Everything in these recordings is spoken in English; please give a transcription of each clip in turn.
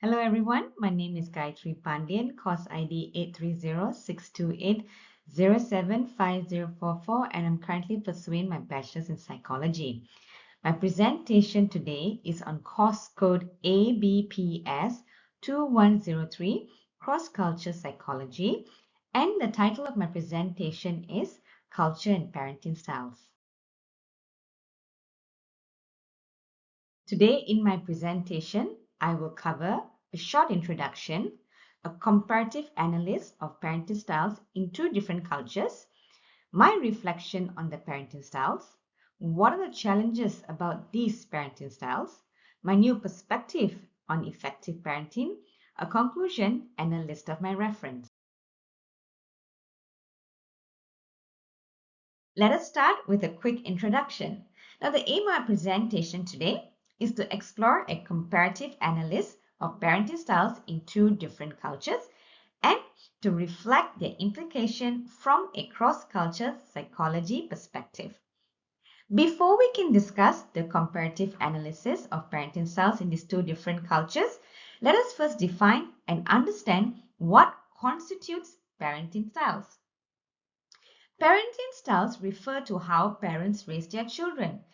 Hello everyone, my name is Gayatri Pandian, course ID 830-628-075044, and I'm currently pursuing my bachelor's in psychology. My presentation today is on course code ABPS2103, Cross-Culture Psychology, and the title of my presentation is Culture and Parenting Styles. Today in my presentation, I will cover a short introduction, a comparative analysis of parenting styles in two different cultures, my reflection on the parenting styles, what are the challenges about these parenting styles, my new perspective on effective parenting, a conclusion, and a list of my reference. Let us start with a quick introduction. Now, the aim of our presentation today is to explore a comparative analysis of parenting styles in two different cultures and to reflect their implication from a cross-culture psychology perspective. Before we can discuss the comparative analysis of parenting styles in these two different cultures, let us first define and understand what constitutes parenting styles. Parenting styles refer to how parents raise their children.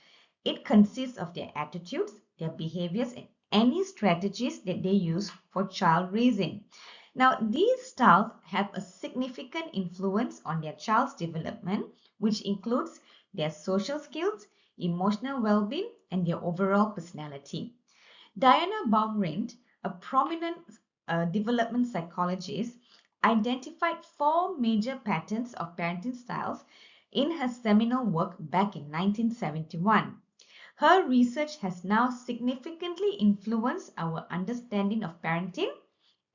It consists of their attitudes, their behaviors, and any strategies that they use for child raising. Now, these styles have a significant influence on their child's development, which includes their social skills, emotional well-being, and their overall personality. Diana Baumrind, a prominent development psychologist, identified four major patterns of parenting styles in her seminal work back in 1971. Her research has now significantly influenced our understanding of parenting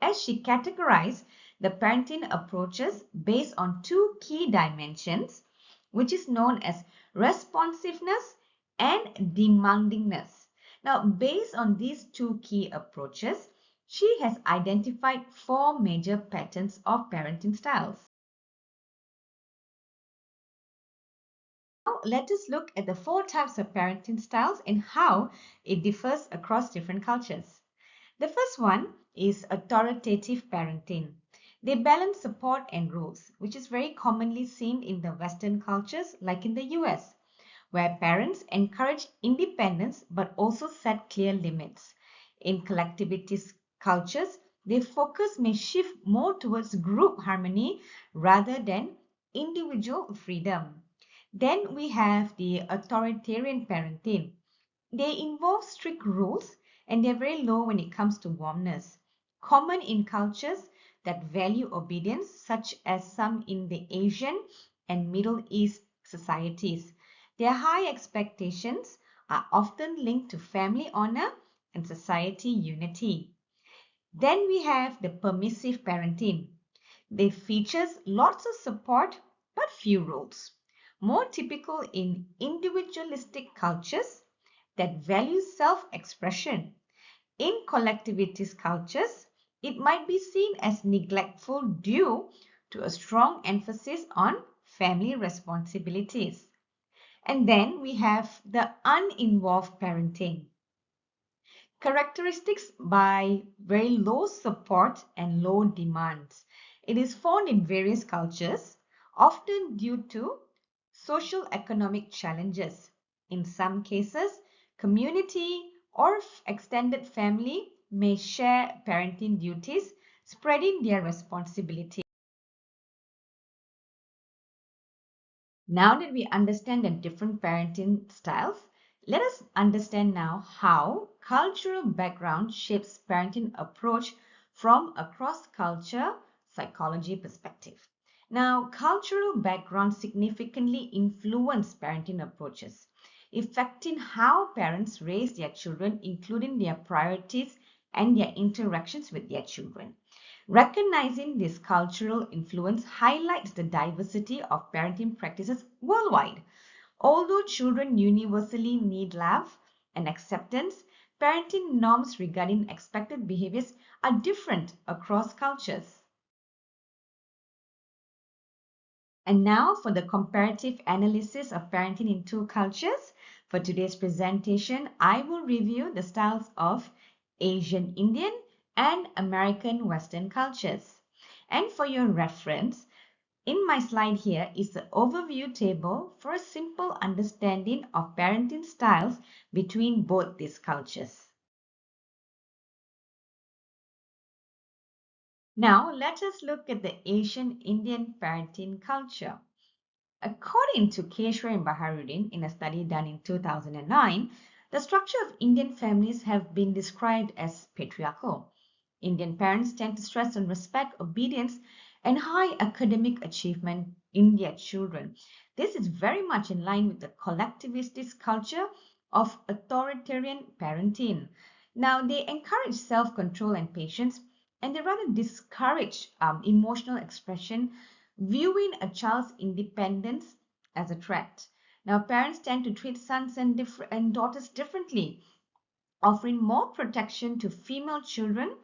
as she categorized the parenting approaches based on two key dimensions, which is known as responsiveness and demandingness. Now, based on these two key approaches, she has identified four major patterns of parenting styles. Now, let us look at the four types of parenting styles and how it differs across different cultures. The first one is authoritative parenting. They balance support and rules, which is very commonly seen in the Western cultures like in the US, where parents encourage independence but also set clear limits. In collectivist cultures, their focus may shift more towards group harmony rather than individual freedom. Then we have the authoritarian parenting. They involve strict rules and they're very low when it comes to warmness. Common in cultures that value obedience, such as some in the Asian and Middle East societies. Their high expectations are often linked to family honor and society unity. Then we have the permissive parenting. They features lots of support but few rules. More typical in individualistic cultures that value self-expression. In collectivist cultures, it might be seen as neglectful due to a strong emphasis on family responsibilities. And then we have the uninvolved parenting. Characteristics by very low support and low demands. It is found in various cultures, often due to social economic challenges. In some cases, community or extended family may share parenting duties, spreading their responsibility. Now that we understand the different parenting styles, let us understand now how cultural background shapes parenting approach from a cross-culture psychology perspective. Now, cultural background significantly influence parenting approaches, affecting how parents raise their children, including their priorities and their interactions with their children. Recognizing this cultural influence highlights the diversity of parenting practices worldwide. Although children universally need love and acceptance, parenting norms regarding expected behaviors are different across cultures. And now for the comparative analysis of parenting in two cultures. For today's presentation, I will review the styles of Asian Indian and American Western cultures. And for your reference, in my slide here is the overview table for a simple understanding of parenting styles between both these cultures. Now, let us look at the Asian Indian parenting culture. According to Keshwar and Baharuddin in a study done in 2009, the structure of Indian families have been described as patriarchal. Indian parents tend to stress on respect, obedience, and high academic achievement in their children. This is very much in line with the collectivist culture of authoritarian parenting. Now, they encourage self-control and patience, and they rather discourage emotional expression, viewing a child's independence as a threat. Now, parents tend to treat sons and daughters differently, offering more protection to female children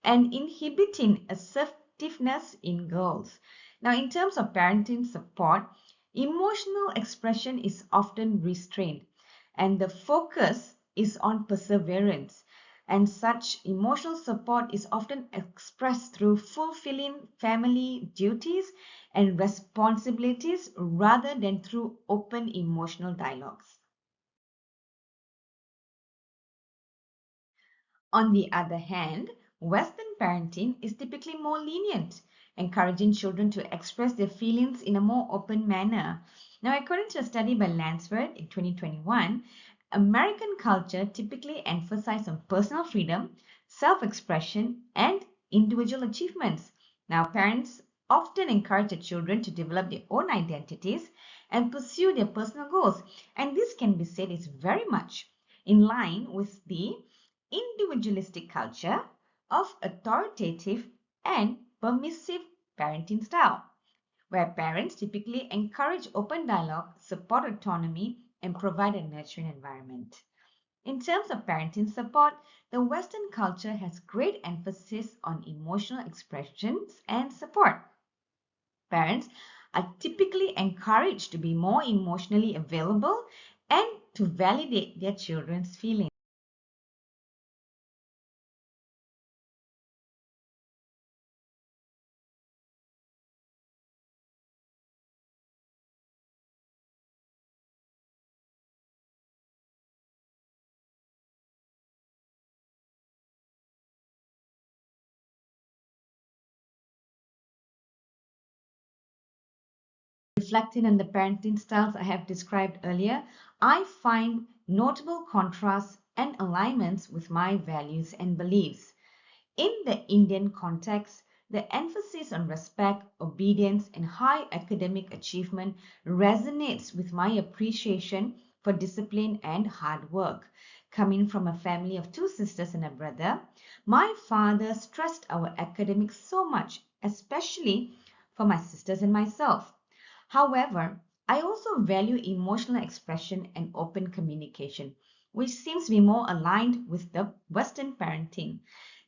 and inhibiting assertiveness in girls. Now, in terms of parenting support, emotional expression is often restrained, and the focus is on perseverance. And such emotional support is often expressed through fulfilling family duties and responsibilities rather than through open emotional dialogues. On the other hand, Western parenting is typically more lenient, encouraging children to express their feelings in a more open manner. Now, according to a study by Lansford in 2021, American culture typically emphasizes on personal freedom, self-expression, and individual achievements. Now, parents often encourage their children to develop their own identities and pursue their personal goals. And this can be said is very much in line with the individualistic culture of authoritative and permissive parenting style, where parents typically encourage open dialogue, support autonomy, and provide a nurturing environment. In terms of parenting support, the Western culture has great emphasis on emotional expressions and support. Parents are typically encouraged to be more emotionally available and to validate their children's feelings. Reflecting on the parenting styles I have described earlier, I find notable contrasts and alignments with my values and beliefs. In the Indian context, the emphasis on respect, obedience, and high academic achievement resonates with my appreciation for discipline and hard work. Coming from a family of two sisters and a brother, my father stressed our academics so much, especially for my sisters and myself. However, I also value emotional expression and open communication, which seems to be more aligned with the Western parenting.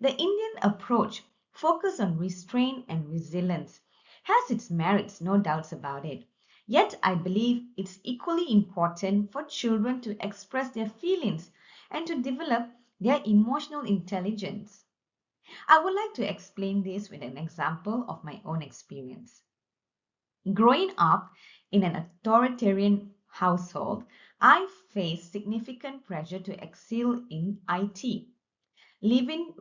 The Indian approach, focus on restraint and resilience, has its merits, no doubts about it. Yet I believe it's equally important for children to express their feelings and to develop their emotional intelligence. I would like to explain this with an example of my own experience. Growing up in an authoritarian household, I faced significant pressure to excel in IT, leaving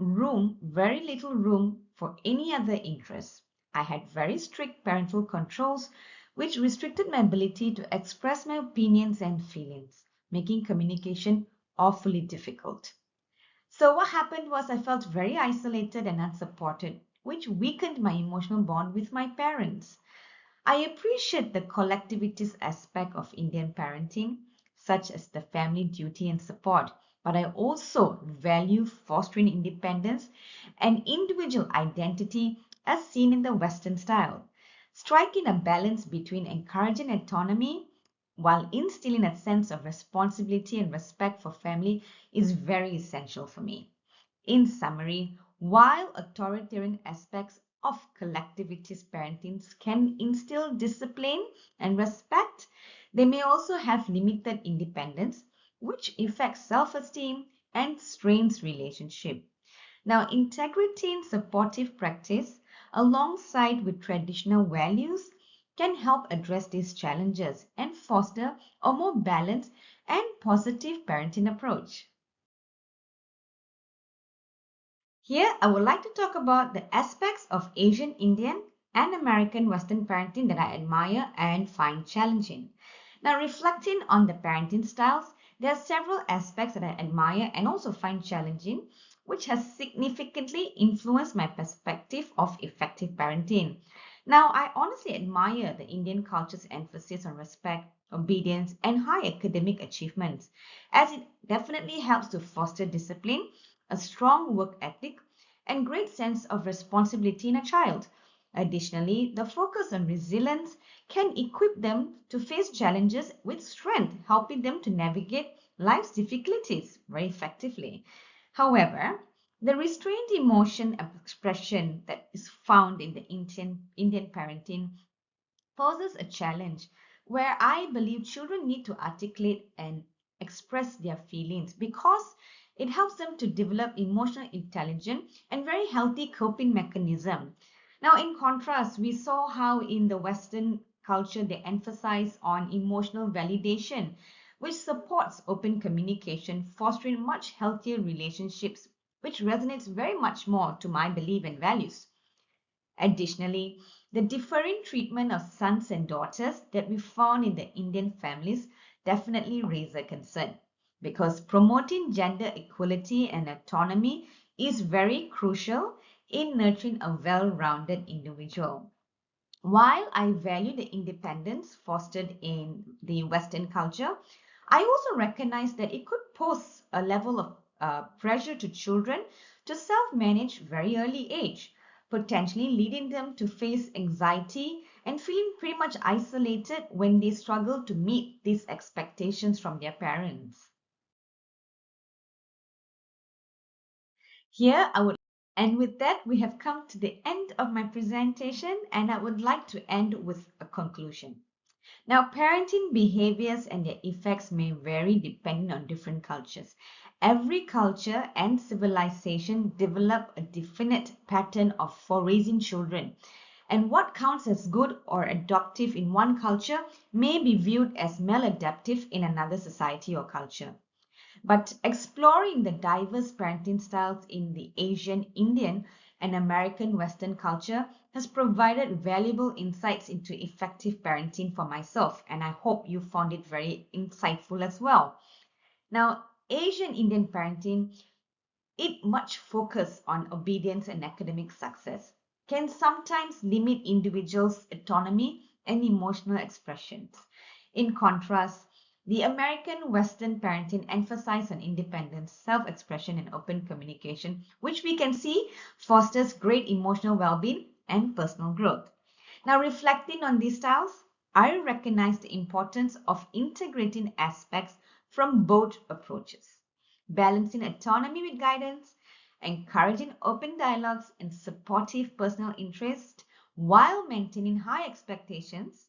very little room for any other interests. I had very strict parental controls, which restricted my ability to express my opinions and feelings, making communication awfully difficult. So what happened was I felt very isolated and unsupported, which weakened my emotional bond with my parents. I appreciate the collectivist aspect of Indian parenting, such as the family duty and support, but I also value fostering independence and individual identity as seen in the Western style. Striking a balance between encouraging autonomy while instilling a sense of responsibility and respect for family is very essential for me. In summary, while authoritarian aspects of collectivist parenting can instill discipline and respect, they may also have limited independence, which affects self-esteem and strains relationship. Now, integrity in supportive practice alongside with traditional values can help address these challenges and foster a more balanced and positive parenting approach. Here, I would like to talk about the aspects of Asian Indian and American Western parenting that I admire and find challenging. Now, reflecting on the parenting styles, there are several aspects that I admire and also find challenging, which has significantly influenced my perspective of effective parenting. Now, I honestly admire the Indian culture's emphasis on respect, obedience, and high academic achievements, as it definitely helps to foster discipline, a strong work ethic, and great sense of responsibility in a child. Additionally, the focus on resilience can equip them to face challenges with strength, helping them to navigate life's difficulties very effectively. However, the restrained emotion expression that is found in the Indian parenting poses a challenge where I believe children need to articulate and express their feelings because it helps them to develop emotional intelligence and very healthy coping mechanism. Now, in contrast, we saw how in the Western culture they emphasize on emotional validation, which supports open communication, fostering much healthier relationships, which resonates very much more to my belief and values. Additionally, the differing treatment of sons and daughters that we found in the Indian families definitely raise a concern because promoting gender equality and autonomy is very crucial in nurturing a well-rounded individual. While I value the independence fostered in the Western culture, I also recognize that it could pose a level of pressure to children to self-manage very early age, potentially leading them to face anxiety and feeling pretty much isolated when they struggle to meet these expectations from their parents. Here I would And with that, we have come to the end of my presentation, and I would like to end with a conclusion. Now, parenting behaviors and their effects may vary depending on different cultures. Every culture and civilization develop a definite pattern of for raising children. And what counts as good or adoptive in one culture may be viewed as maladaptive in another society or culture. But exploring the diverse parenting styles in the Asian, Indian, and American Western culture has provided valuable insights into effective parenting for myself, and I hope you found it very insightful as well. Now, Asian Indian parenting, it much focus on obedience and academic success, can sometimes limit individuals' autonomy and emotional expressions. In contrast, the American Western parenting emphasizes on independence, self-expression, and open communication, which we can see fosters great emotional well-being and personal growth. Now, reflecting on these styles, I recognize the importance of integrating aspects from both approaches, balancing autonomy with guidance, encouraging open dialogues and supportive personal interest while maintaining high expectations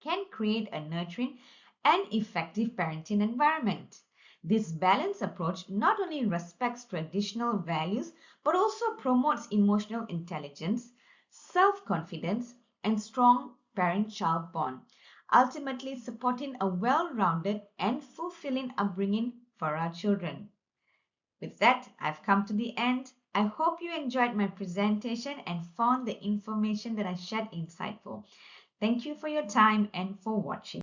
can create a nurturing and effective parenting environment. This balanced approach not only respects traditional values but also promotes emotional intelligence, self-confidence, and strong parent-child bond, ultimately supporting a well-rounded and fulfilling upbringing for our children. With that, I've come to the end. I hope you enjoyed my presentation and found the information that I shared insightful. Thank you for your time and for watching.